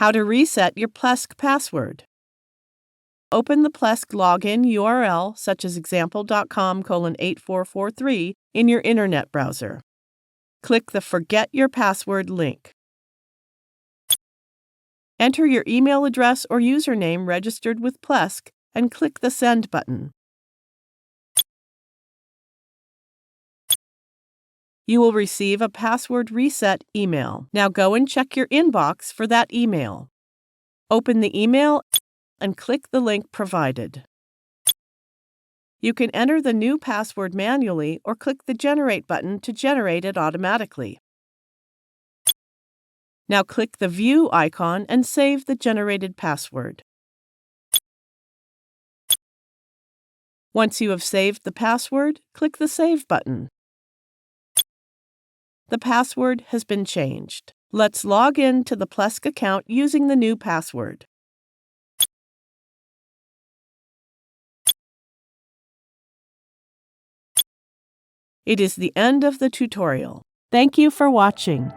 How to reset your Plesk password. Open the Plesk login URL such as example.com:8443 in your Internet browser. Click the Forget Your Password link. Enter your email address or username registered with Plesk and click the Send button. You will receive a password reset email. Now go and check your inbox for that email. Open the email and click the link provided. You can enter the new password manually or click the Generate button to generate it automatically. Now click the View icon and save the generated password. Once you have saved the password, click the Save button. The password has been changed. Let's log in to the Plesk account using the new password. It is the end of the tutorial. Thank you for watching.